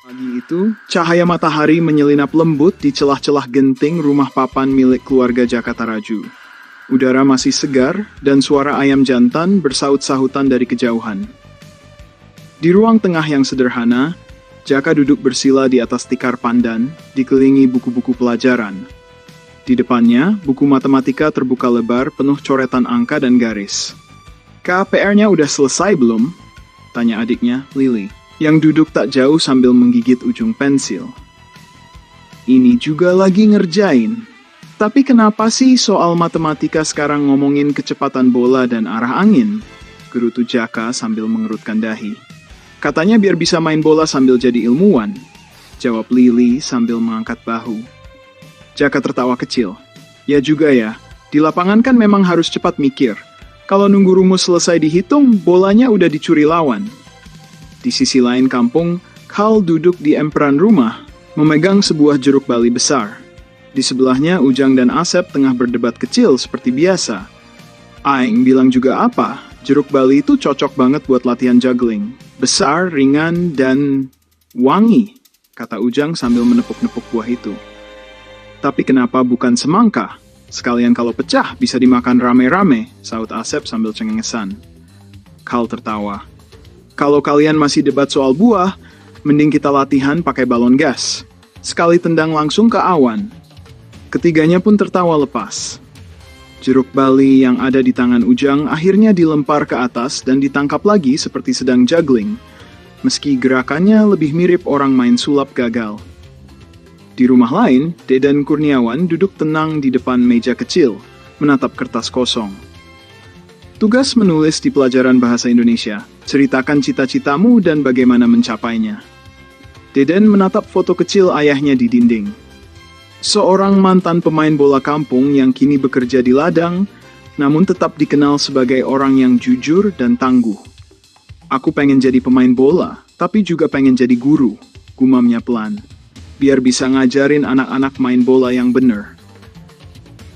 Pagi itu, cahaya matahari menyelinap lembut di celah-celah genting rumah papan milik keluarga Jakarta Raju. Udara masih segar dan suara ayam jantan bersaut-sahutan dari kejauhan. Di ruang tengah yang sederhana, Jaka duduk bersila di atas tikar pandan, dikelilingi buku-buku pelajaran. Di depannya, buku matematika terbuka lebar penuh coretan angka dan garis. "KPR-nya udah selesai belum?" tanya adiknya, Lily, yang duduk tak jauh sambil menggigit ujung pensil. "Ini juga lagi ngerjain. Tapi kenapa sih soal matematika sekarang ngomongin kecepatan bola dan arah angin?" gerutu Jaka sambil mengerutkan dahi. "Katanya biar bisa main bola sambil jadi ilmuwan," jawab Lily sambil mengangkat bahu. Jaka tertawa kecil. "Ya juga ya, di lapangan kan memang harus cepat mikir. Kalau nunggu rumus selesai dihitung, bolanya udah dicuri lawan." Di sisi lain kampung, Carl duduk di emperan rumah, memegang sebuah jeruk bali besar. Di sebelahnya, Ujang dan Asep tengah berdebat kecil seperti biasa. "Aing bilang juga apa? Jeruk bali itu cocok banget buat latihan juggling. Besar, ringan, dan wangi," kata Ujang sambil menepuk-nepuk buah itu. "Tapi kenapa bukan semangka? Sekalian kalau pecah bisa dimakan rame-rame," saut Asep sambil cengengesan. Carl tertawa. "Kalau kalian masih debat soal buah, mending kita latihan pakai balon gas. Sekali tendang langsung ke awan." Ketiganya pun tertawa lepas. Jeruk bali yang ada di tangan Ujang akhirnya dilempar ke atas dan ditangkap lagi seperti sedang juggling, meski gerakannya lebih mirip orang main sulap gagal. Di rumah lain, Deden Kurniawan duduk tenang di depan meja kecil, menatap kertas kosong. "Tugas menulis di pelajaran bahasa Indonesia. Ceritakan cita-citamu dan bagaimana mencapainya." Deden menatap foto kecil ayahnya di dinding. Seorang mantan pemain bola kampung yang kini bekerja di ladang, namun tetap dikenal sebagai orang yang jujur dan tangguh. "Aku pengen jadi pemain bola, tapi juga pengen jadi guru," gumamnya pelan. "Biar bisa ngajarin anak-anak main bola yang bener."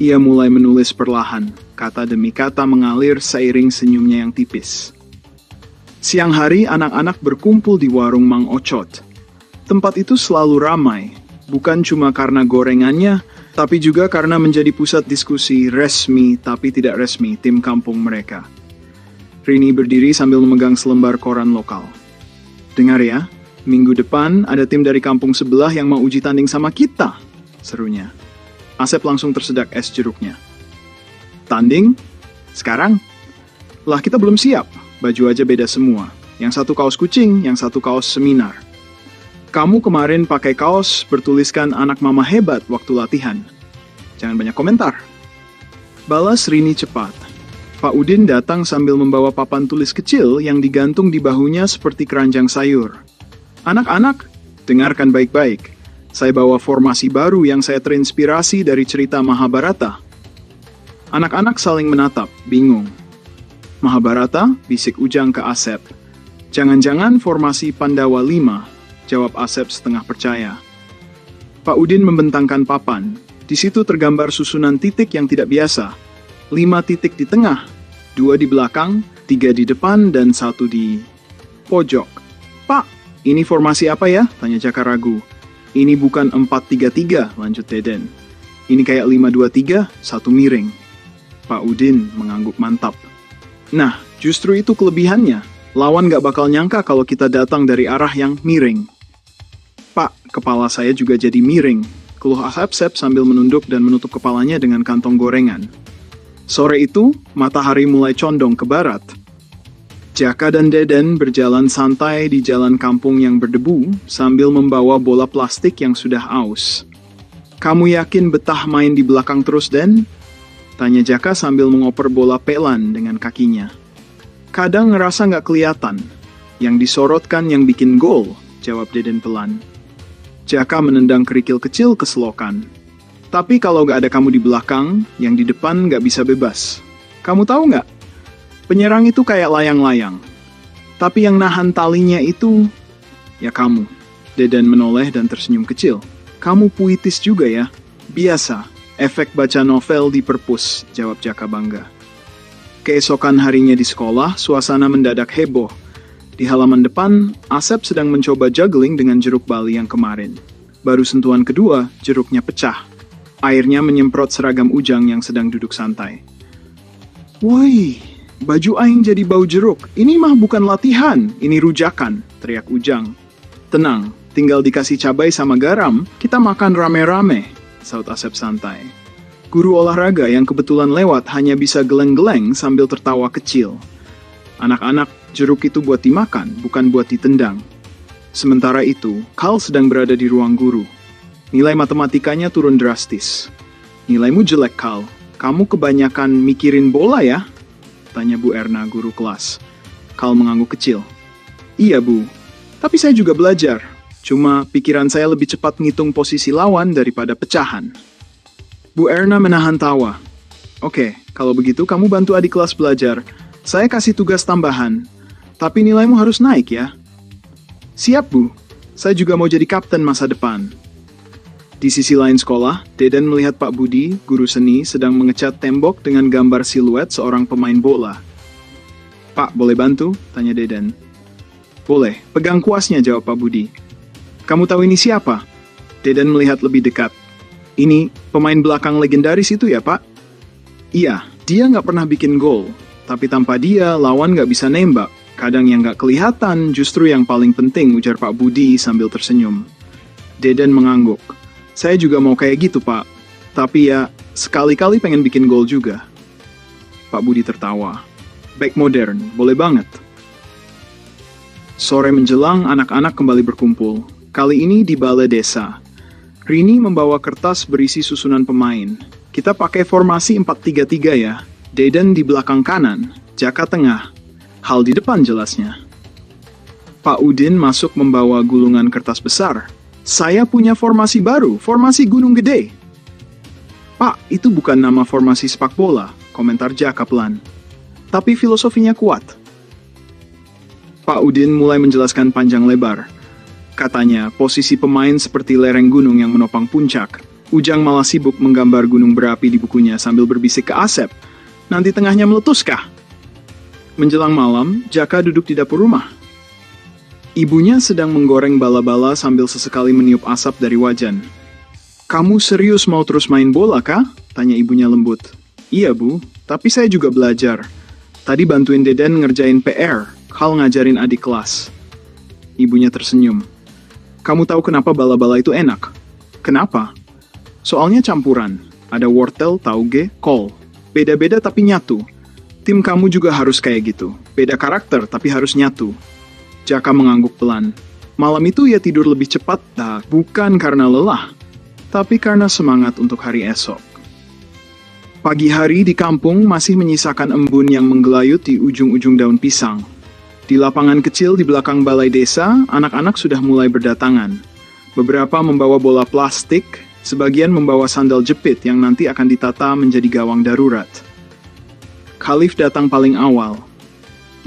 Ia mulai menulis perlahan, kata demi kata mengalir seiring senyumnya yang tipis. Siang hari, anak-anak berkumpul di warung Mang Ocot. Tempat itu selalu ramai, bukan cuma karena gorengannya, tapi juga karena menjadi pusat diskusi resmi tapi tidak resmi tim kampung mereka. Rini berdiri sambil memegang selembar koran lokal. "Dengar ya, minggu depan ada tim dari kampung sebelah yang mau uji tanding sama kita," serunya. Asep langsung tersedak es jeruknya. "Tanding? Sekarang? Lah kita belum siap, baju aja beda semua. Yang satu kaos kucing, yang satu kaos seminar. Kamu kemarin pakai kaos bertuliskan anak mama hebat waktu latihan. Jangan banyak komentar." Balas Rini cepat. Pak Udin datang sambil membawa papan tulis kecil yang digantung di bahunya seperti keranjang sayur. "Anak-anak, dengarkan baik-baik. Saya bawa formasi baru yang saya terinspirasi dari cerita Mahabharata." Anak-anak saling menatap, bingung. "Mahabharata?" bisik Ujang ke Asep. "Jangan-jangan formasi Pandawa 5, jawab Asep setengah percaya. Pak Udin membentangkan papan. Di situ tergambar susunan titik yang tidak biasa. 5 titik di tengah, 2 di belakang, 3 di depan, dan 1 di pojok. "Pak, ini formasi apa ya?" tanya Jaka ragu. "Ini bukan 4-3-3, lanjut Deden. Ini kayak 5-2-3, 1 miring." Pak Udin mengangguk mantap. "Nah, justru itu kelebihannya. Lawan gak bakal nyangka kalau kita datang dari arah yang miring." "Pak, kepala saya juga jadi miring," keluh Asep sambil menunduk dan menutup kepalanya dengan kantong gorengan. Sore itu, matahari mulai condong ke barat. Jaka dan Deden berjalan santai di jalan kampung yang berdebu sambil membawa bola plastik yang sudah aus. "Kamu yakin betah main di belakang terus, Den?" tanya Jaka sambil mengoper bola pelan dengan kakinya. "Kadang ngerasa nggak kelihatan. Yang disorotkan yang bikin gol," jawab Deden pelan. Jaka menendang kerikil kecil ke selokan. "Tapi kalau nggak ada kamu di belakang, yang di depan nggak bisa bebas. Kamu tahu nggak? Penyerang itu kayak layang-layang. Tapi yang nahan talinya itu, ya kamu." Deden menoleh dan tersenyum kecil. "Kamu puitis juga ya." "Biasa, efek baca novel di perpus," jawab Jaka bangga. Keesokan harinya di sekolah, suasana mendadak heboh. Di halaman depan, Asep sedang mencoba juggling dengan jeruk bali yang kemarin. Baru sentuhan kedua, jeruknya pecah. Airnya menyemprot seragam Ujang yang sedang duduk santai. "Woi, baju aing jadi bau jeruk. Ini mah bukan latihan, ini rujakan," teriak Ujang. "Tenang, tinggal dikasih cabai sama garam, kita makan rame-rame," saut Asep santai. Guru olahraga yang kebetulan lewat hanya bisa geleng-geleng sambil tertawa kecil. "Anak-anak, jeruk itu buat dimakan, bukan buat ditendang." Sementara itu, Carl sedang berada di ruang guru. Nilai matematikanya turun drastis. "Nilaimu jelek, Carl. Kamu kebanyakan mikirin bola ya?" tanya Bu Erna, guru kelas. Carl mengangguk kecil. "Iya, Bu. Tapi saya juga belajar. Cuma pikiran saya lebih cepat ngitung posisi lawan daripada pecahan." Bu Erna menahan tawa. "Oke, kalau begitu kamu bantu adik kelas belajar. Saya kasih tugas tambahan. Tapi nilaimu harus naik ya." "Siap, Bu. Saya juga mau jadi kapten masa depan." Di sisi lain sekolah, Deden melihat Pak Budi, guru seni, sedang mengecat tembok dengan gambar siluet seorang pemain bola. "Pak, boleh bantu?" tanya Deden. "Boleh, pegang kuasnya," jawab Pak Budi. "Kamu tahu ini siapa?" Deden melihat lebih dekat. "Ini pemain belakang legendaris itu ya, Pak?" "Iya, dia nggak pernah bikin gol. Tapi tanpa dia, lawan nggak bisa nembak. Kadang yang nggak kelihatan, justru yang paling penting," ujar Pak Budi sambil tersenyum. Deden mengangguk. "Saya juga mau kayak gitu, Pak. Tapi ya, sekali-kali pengen bikin gol juga." Pak Budi tertawa. "Back modern, boleh banget." Sore menjelang, anak-anak kembali berkumpul. Kali ini di balai desa. Rini membawa kertas berisi susunan pemain. "Kita pakai formasi 4-3-3 ya. Deden di belakang kanan, Jaka tengah. Hal di depan jelasnya." Pak Udin masuk membawa gulungan kertas besar. "Saya punya formasi baru, formasi Gunung Gede." "Pak, itu bukan nama formasi sepak bola," komentar Jaka pelan. "Tapi filosofinya kuat." Pak Udin mulai menjelaskan panjang lebar. Katanya, posisi pemain seperti lereng gunung yang menopang puncak. Ujang malah sibuk menggambar gunung berapi di bukunya sambil berbisik ke Asep. "Nanti tengahnya meletus kah?" Menjelang malam, Jaka duduk di dapur rumah. Ibunya sedang menggoreng bala-bala sambil sesekali meniup asap dari wajan. "Kamu serius mau terus main bola, kah?" tanya ibunya lembut. "Iya, Bu, tapi saya juga belajar. Tadi bantuin Deden ngerjain PR, Hal ngajarin adik kelas." Ibunya tersenyum. "Kamu tahu kenapa bala-bala itu enak?" "Kenapa?" "Soalnya campuran. Ada wortel, tauge, kol. Beda-beda tapi nyatu. Tim kamu juga harus kayak gitu. Beda karakter tapi harus nyatu." Jaka mengangguk pelan. Malam itu ia tidur lebih cepat, bukan karena lelah, tapi karena semangat untuk hari esok. Pagi hari di kampung masih menyisakan embun yang menggelayut di ujung-ujung daun pisang. Di lapangan kecil di belakang balai desa, anak-anak sudah mulai berdatangan. Beberapa membawa bola plastik, sebagian membawa sandal jepit yang nanti akan ditata menjadi gawang darurat. Khalif datang paling awal.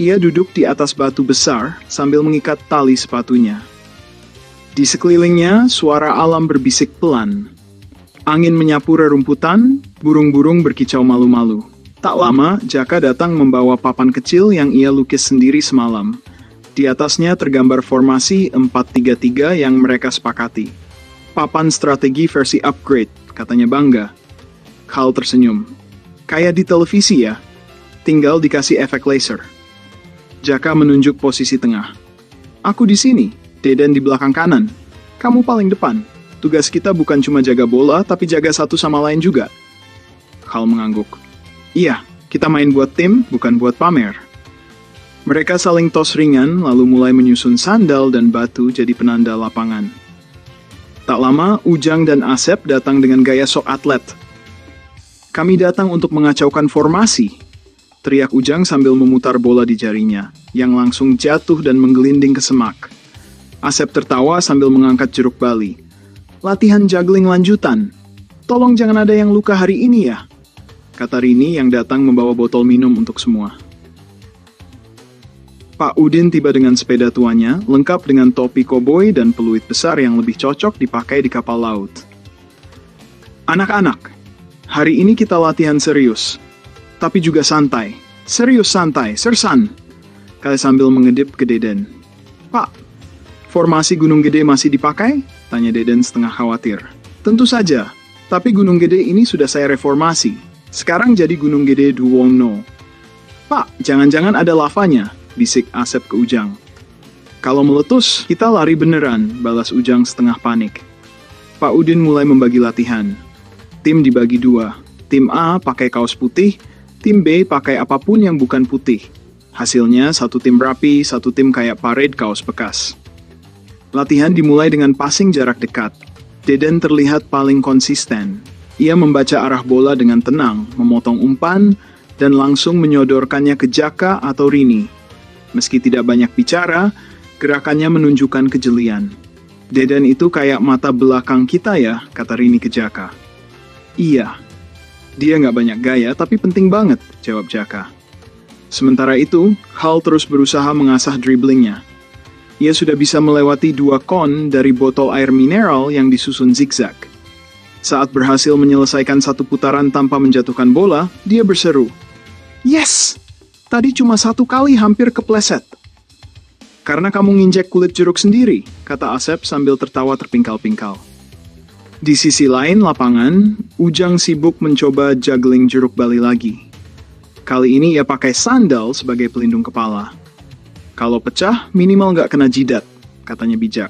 Ia duduk di atas batu besar sambil mengikat tali sepatunya. Di sekelilingnya, suara alam berbisik pelan. Angin menyapu rerumputan, burung-burung berkicau malu-malu. Tak lama, Jaka datang membawa papan kecil yang ia lukis sendiri semalam. Di atasnya tergambar formasi 4-3-3 yang mereka sepakati. "Papan strategi versi upgrade," katanya bangga. Hal tersenyum. "Kayak di televisi ya? Tinggal dikasih efek laser." Jaka menunjuk posisi tengah. "Aku di sini, Deden di belakang kanan. Kamu paling depan. Tugas kita bukan cuma jaga bola, tapi jaga satu sama lain juga." Hal mengangguk. "Iya, kita main buat tim, bukan buat pamer." Mereka saling tos ringan, lalu mulai menyusun sandal dan batu jadi penanda lapangan. Tak lama, Ujang dan Asep datang dengan gaya sok atlet. "Kami datang untuk mengacaukan formasi," teriak Ujang sambil memutar bola di jarinya, yang langsung jatuh dan menggelinding ke semak. Asep tertawa sambil mengangkat jeruk bali. "Latihan juggling lanjutan. Tolong jangan ada yang luka hari ini ya," kata Rini yang datang membawa botol minum untuk semua. Pak Udin tiba dengan sepeda tuanya, lengkap dengan topi koboi dan peluit besar yang lebih cocok dipakai di kapal laut. "Anak-anak, hari ini kita latihan serius, tapi juga santai. Serius santai, Sersan. Kali sambil mengedip ke Deden. Pak, formasi Gunung Gede masih dipakai? Tanya Deden setengah khawatir. Tentu saja, tapi Gunung Gede ini sudah saya reformasi. Sekarang jadi Gunung Gede Duwono. Pak, jangan-jangan ada lavanya, bisik Asep ke Ujang. Kalau meletus, kita lari beneran, balas Ujang setengah panik. Pak Udin mulai membagi latihan. Tim dibagi dua. Tim A pakai kaos putih, tim B pakai apapun yang bukan putih. Hasilnya satu tim rapi, satu tim kayak parade kaos bekas. Latihan dimulai dengan passing jarak dekat. Deden terlihat paling konsisten. Ia membaca arah bola dengan tenang, memotong umpan, dan langsung menyodorkannya ke Jaka atau Rini. Meski tidak banyak bicara, gerakannya menunjukkan kejelian. Deden itu kayak mata belakang kita ya, kata Rini ke Jaka. Iya. Dia nggak banyak gaya, tapi penting banget, jawab Jaka. Sementara itu, Hal terus berusaha mengasah driblingnya. Ia sudah bisa melewati 2 kon dari botol air mineral yang disusun zigzag. Saat berhasil menyelesaikan 1 putaran tanpa menjatuhkan bola, dia berseru, "Yes! Tadi cuma 1 kali hampir kepleset." Karena kamu nginjek kulit jeruk sendiri, kata Asep sambil tertawa terpingkal-pingkal. Di sisi lain lapangan, Ujang sibuk mencoba juggling jeruk bali lagi. Kali ini ia pakai sandal sebagai pelindung kepala. Kalau pecah, minimal nggak kena jidat, katanya bijak.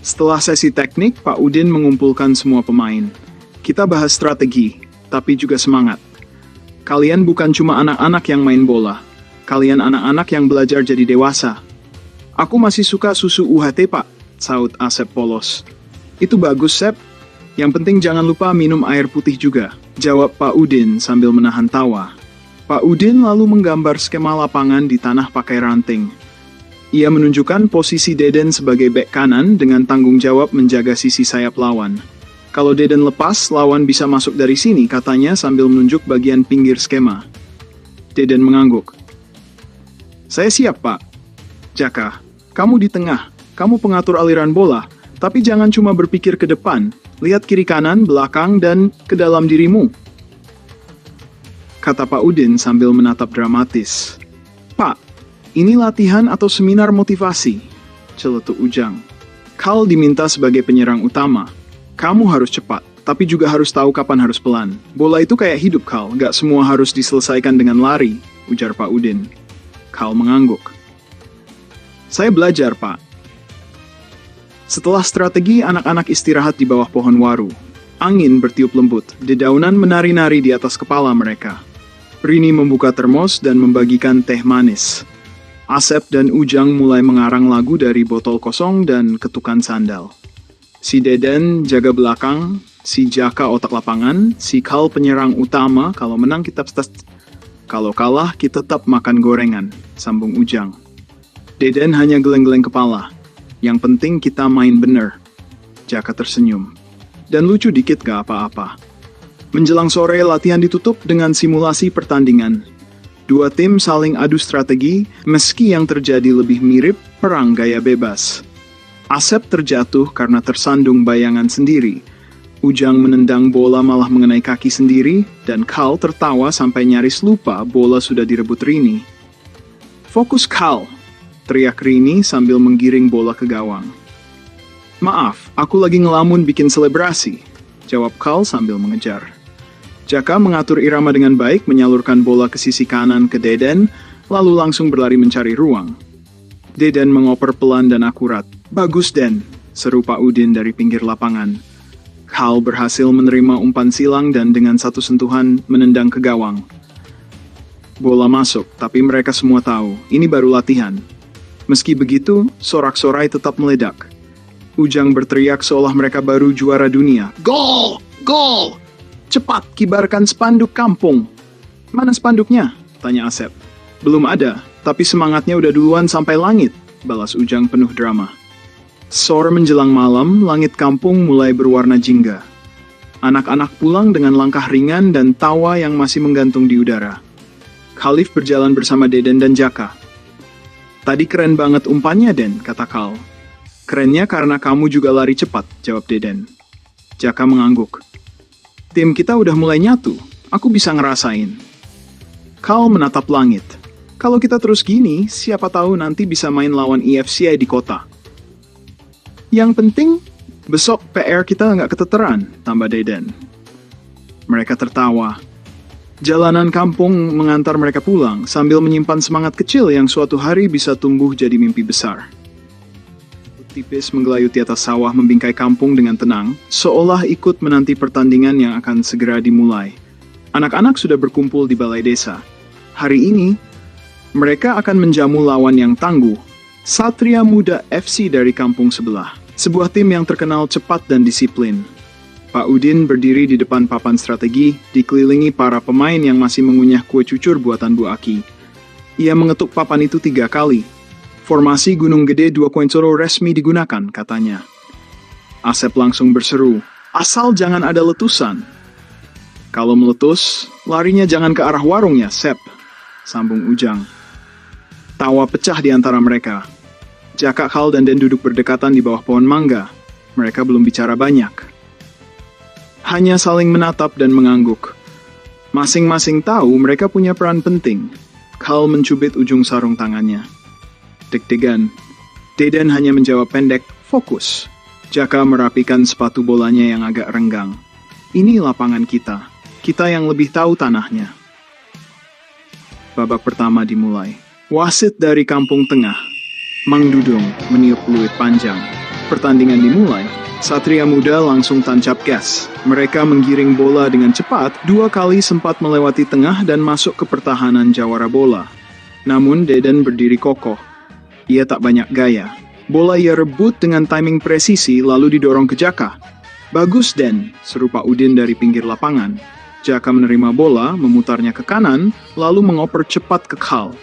Setelah sesi teknik, Pak Udin mengumpulkan semua pemain. Kita bahas strategi, tapi juga semangat. Kalian bukan cuma anak-anak yang main bola. Kalian anak-anak yang belajar jadi dewasa. Aku masih suka susu UHT, Pak, saut Asep polos. Itu bagus, Sep. Yang penting jangan lupa minum air putih juga, jawab Pak Udin sambil menahan tawa. Pak Udin lalu menggambar skema lapangan di tanah pakai ranting. Ia menunjukkan posisi Deden sebagai bek kanan dengan tanggung jawab menjaga sisi sayap lawan. Kalau Deden lepas, lawan bisa masuk dari sini, katanya sambil menunjuk bagian pinggir skema. Deden mengangguk. Saya siap, Pak. Jaka, kamu di tengah. Kamu pengatur aliran bola, tapi jangan cuma berpikir ke depan. Lihat kiri kanan, belakang, dan ke dalam dirimu, kata Pak Udin sambil menatap dramatis. Pak, ini latihan atau seminar motivasi? Celetuk Ujang. Kal diminta sebagai penyerang utama. Kamu harus cepat, tapi juga harus tahu kapan harus pelan. Bola itu kayak hidup, Kal. Gak semua harus diselesaikan dengan lari, ujar Pak Udin. Kal mengangguk. Saya belajar, Pak. Setelah strategi, anak-anak istirahat di bawah pohon waru. Angin bertiup lembut, dedaunan menari-nari di atas kepala mereka. Rini membuka termos dan membagikan teh manis. Asep dan Ujang mulai mengarang lagu dari botol kosong dan ketukan sandal. Si Deden jaga belakang, si Jaka otak lapangan, si Kal penyerang utama. Kalau menang kita kalau kalah kita tetap makan gorengan, sambung Ujang. Deden hanya geleng-geleng kepala. Yang penting kita main bener. Jaka tersenyum. Dan lucu dikit gak apa-apa. Menjelang sore, latihan ditutup dengan simulasi pertandingan. 2 tim saling adu strategi, meski yang terjadi lebih mirip perang gaya bebas. Asep terjatuh karena tersandung bayangan sendiri. Ujang menendang bola malah mengenai kaki sendiri, dan Kal tertawa sampai nyaris lupa bola sudah direbut Rini. Fokus Kal, teriak Rini sambil menggiring bola ke gawang. Maaf, aku lagi ngelamun bikin selebrasi, jawab Kal sambil mengejar. Jaka mengatur irama dengan baik, menyalurkan bola ke sisi kanan ke Deden, lalu langsung berlari mencari ruang. Deden mengoper pelan dan akurat. Bagus, Den, seru Pak Udin dari pinggir lapangan. Kal berhasil menerima umpan silang dan dengan 1 sentuhan menendang ke gawang. Bola masuk, tapi mereka semua tahu, ini baru latihan. Meski begitu, sorak-sorai tetap meledak. Ujang berteriak seolah mereka baru juara dunia. Gol! Gol! Cepat, kibarkan spanduk kampung. Mana spanduknya? Tanya Asep. Belum ada, tapi semangatnya udah duluan sampai langit, balas Ujang penuh drama. Sore menjelang malam, langit kampung mulai berwarna jingga. Anak-anak pulang dengan langkah ringan dan tawa yang masih menggantung di udara. Khalif berjalan bersama Deden dan Jaka. Tadi keren banget umpannya, Den, kata Kal. Kerennya karena kamu juga lari cepat, jawab Deden. Jaka mengangguk. Tim kita udah mulai nyatu, aku bisa ngerasain. Kal menatap langit. Kalau kita terus gini, siapa tahu nanti bisa main lawan EFCI di kota. Yang penting, besok PR kita nggak keteteran, tambah Deden. Mereka tertawa. Jalanan kampung mengantar mereka pulang sambil menyimpan semangat kecil yang suatu hari bisa tumbuh jadi mimpi besar. Tipis menggelayuti atas sawah membingkai kampung dengan tenang, seolah ikut menanti pertandingan yang akan segera dimulai. Anak-anak sudah berkumpul di balai desa. Hari ini, mereka akan menjamu lawan yang tangguh, Satria Muda FC dari kampung sebelah. Sebuah tim yang terkenal cepat dan disiplin. Pak Udin berdiri di depan papan strategi, dikelilingi para pemain yang masih mengunyah kue cucur buatan Bu Aki. Ia mengetuk papan itu 3 kali. Formasi Gunung Gede 2.0 resmi digunakan, katanya. Asep langsung berseru, asal jangan ada letusan. Kalau meletus, larinya jangan ke arah warung ya, Sep, sambung Ujang. Tawa pecah di antara mereka. Jaka, Kal, dan Den duduk berdekatan di bawah pohon mangga. Mereka belum bicara banyak. Hanya saling menatap dan mengangguk. Masing-masing tahu mereka punya peran penting. Kal mencubit ujung sarung tangannya. Deg-degan. Deden hanya menjawab pendek, fokus. Jaka merapikan sepatu bolanya yang agak renggang. Ini lapangan kita. Kita yang lebih tahu tanahnya. Babak pertama dimulai. Wasit dari kampung tengah, Mang Dudung, meniup peluit panjang. Pertandingan dimulai. Satria Muda langsung tancap gas. Mereka menggiring bola dengan cepat, 2 kali sempat melewati tengah dan masuk ke pertahanan jawara bola. Namun Deden berdiri kokoh. Ia tak banyak gaya. Bola ia rebut dengan timing presisi lalu didorong ke Jaka. Bagus Den, seru Pak Udin dari pinggir lapangan. Jaka menerima bola, memutarnya ke kanan, lalu mengoper cepat ke Kal.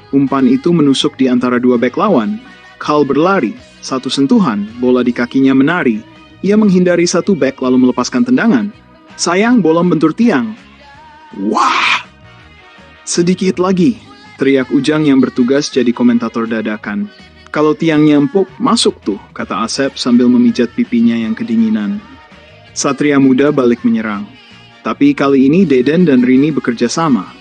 Umpan itu menusuk di antara 2 bek lawan. Kal berlari, 1 sentuhan, bola di kakinya menari. Ia menghindari 1 bek lalu melepaskan tendangan. Sayang, bola membentur tiang. Wah! Sedikit lagi. Teriak Ujang yang bertugas jadi komentator dadakan. Kalau tiangnya empuk, masuk tuh, kata Asep sambil memijat pipinya yang kedinginan. Satria Muda balik menyerang. Tapi kali ini Deden dan Rini bekerja sama.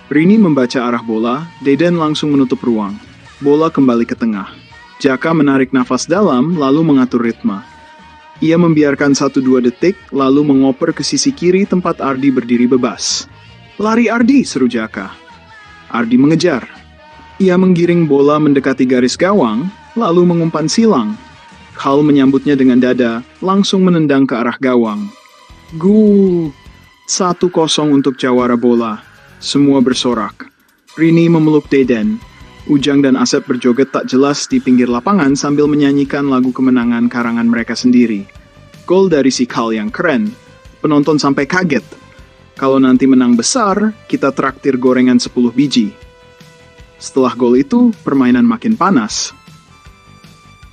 Rini membaca arah bola, Deden langsung menutup ruang. Bola kembali ke tengah. Jaka menarik nafas dalam lalu mengatur ritme. Ia membiarkan 1-2 detik lalu mengoper ke sisi kiri tempat Ardi berdiri bebas. Lari Ardi, seru Jaka. Ardi mengejar. Ia menggiring bola mendekati garis gawang, lalu mengumpan silang. Kal menyambutnya dengan dada, langsung menendang ke arah gawang. 1-0 untuk jawara bola. Semua bersorak. Rini memeluk Deden. Ujang dan Asep berjoget tak jelas di pinggir lapangan sambil menyanyikan lagu kemenangan karangan mereka sendiri. Gol dari si Kal yang keren. Penonton sampai kaget. Kalau nanti menang besar, kita traktir gorengan 10 biji. Setelah gol itu, permainan makin panas.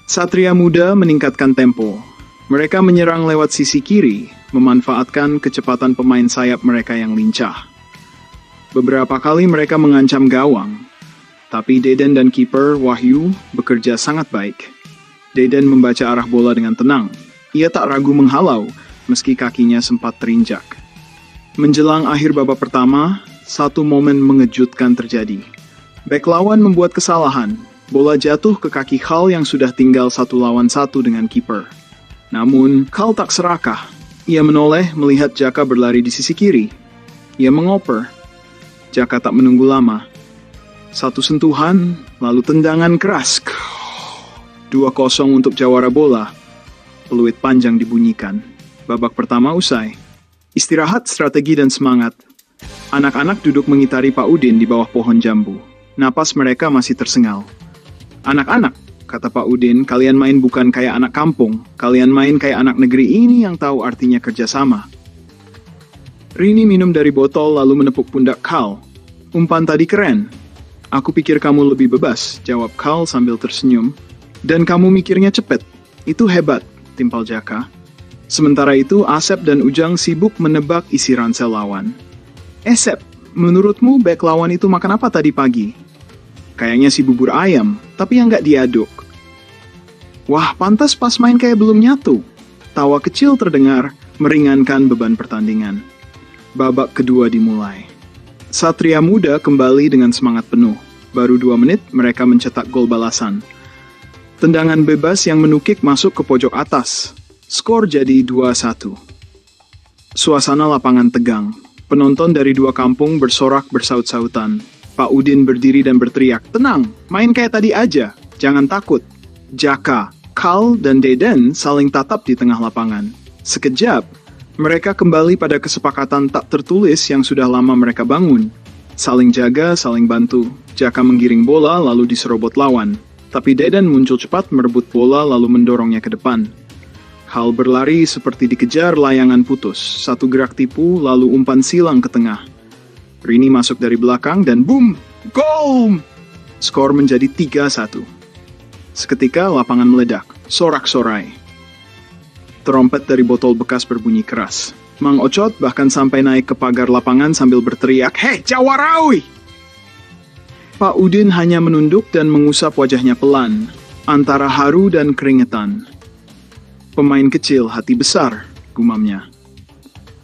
Satria Muda meningkatkan tempo. Mereka menyerang lewat sisi kiri, memanfaatkan kecepatan pemain sayap mereka yang lincah. Beberapa kali mereka mengancam gawang. Tapi Deden dan kiper Wahyu bekerja sangat baik. Deden membaca arah bola dengan tenang. Ia tak ragu menghalau, meski kakinya sempat terinjak. Menjelang akhir babak pertama, 1 momen mengejutkan terjadi. Bek lawan membuat kesalahan. Bola jatuh ke kaki Kal yang sudah tinggal 1 lawan 1 dengan kiper. Namun, Kal tak serakah. Ia menoleh melihat Jaka berlari di sisi kiri. Ia mengoper. Jaka tak menunggu lama. 1 sentuhan, lalu tendangan keras. 2-0 untuk jawara bola. Peluit panjang dibunyikan. Babak pertama usai. Istirahat, strategi, dan semangat. Anak-anak duduk mengitari Pak Udin di bawah pohon jambu. Napas mereka masih tersengal. Anak-anak, kata Pak Udin, kalian main bukan kayak anak kampung. Kalian main kayak anak negeri ini yang tahu artinya kerjasama. Rini minum dari botol lalu menepuk pundak Kal. Umpan tadi keren. Aku pikir kamu lebih bebas, jawab Kal sambil tersenyum. Dan kamu mikirnya cepet. Itu hebat, timpal Jaka. Sementara itu, Asep dan Ujang sibuk menebak isi ransel lawan. Sep, menurutmu bek lawan itu makan apa tadi pagi? Kayaknya si bubur ayam, tapi yang nggak diaduk. Wah, pantas pas main kayak belum nyatu. Tawa kecil terdengar, meringankan beban pertandingan. Babak kedua dimulai. Satria Muda kembali dengan semangat penuh. Baru 2 menit mereka mencetak gol balasan. Tendangan bebas yang menukik masuk ke pojok atas. Skor jadi 2-1. Suasana lapangan tegang. Penonton dari 2 kampung bersorak bersaut-sautan. Pak Udin berdiri dan berteriak, "Tenang, main kayak tadi aja, jangan takut." Jaka, Kal, dan Deden saling tatap di tengah lapangan. Sekejap, mereka kembali pada kesepakatan tak tertulis yang sudah lama mereka bangun. Saling jaga, saling bantu. Jaka menggiring bola lalu diserobot lawan. Tapi Deden muncul cepat merebut bola lalu mendorongnya ke depan. Hal berlari seperti dikejar layangan putus. Satu gerak tipu lalu umpan silang ke tengah. Rini masuk dari belakang dan boom! Gol! Skor menjadi 3-1. Seketika lapangan meledak. Sorak-sorai. Trompet dari botol bekas berbunyi keras. Mang Ocot bahkan sampai naik ke pagar lapangan sambil berteriak, "Hei, Jawarawi!" Pak Udin hanya menunduk dan mengusap wajahnya pelan, antara haru dan keringetan. "Pemain kecil, hati besar," gumamnya.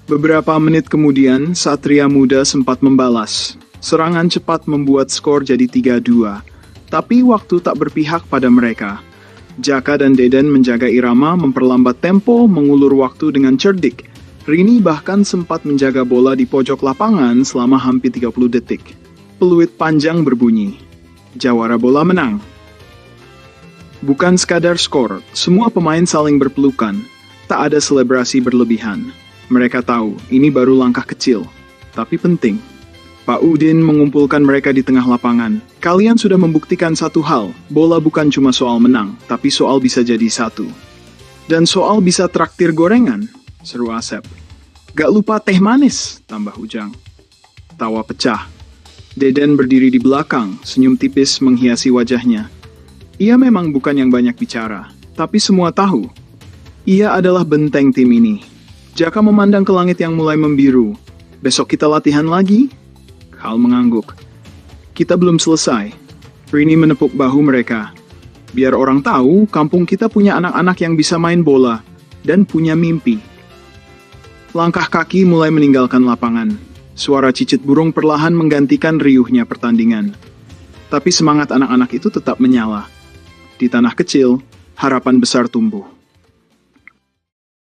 Beberapa menit kemudian, Satria Muda sempat membalas. Serangan cepat membuat skor jadi 3-2, tapi waktu tak berpihak pada mereka. Jaka dan Deden menjaga irama, memperlambat tempo, mengulur waktu dengan cerdik. Rini bahkan sempat menjaga bola di pojok lapangan selama hampir 30 detik. Peluit panjang berbunyi. Jawara bola menang. Bukan sekadar skor, semua pemain saling berpelukan. Tak ada selebrasi berlebihan. Mereka tahu, ini baru langkah kecil, tapi penting. Pak Udin mengumpulkan mereka di tengah lapangan. "Kalian sudah membuktikan satu hal, bola bukan cuma soal menang, tapi soal bisa jadi satu. Dan soal bisa traktir gorengan," seru Asep. "Gak lupa teh manis," tambah Ujang. Tawa pecah. Deden berdiri di belakang, senyum tipis menghiasi wajahnya. Ia memang bukan yang banyak bicara, tapi semua tahu. Ia adalah benteng tim ini. Jaka memandang ke langit yang mulai membiru. "Besok kita latihan lagi?" Hal mengangguk. "Kita belum selesai." Rini menepuk bahu mereka. "Biar orang tahu, kampung kita punya anak-anak yang bisa main bola dan punya mimpi." Langkah kaki mulai meninggalkan lapangan. Suara cicit burung perlahan menggantikan riuhnya pertandingan. Tapi semangat anak-anak itu tetap menyala. Di tanah kecil, harapan besar tumbuh.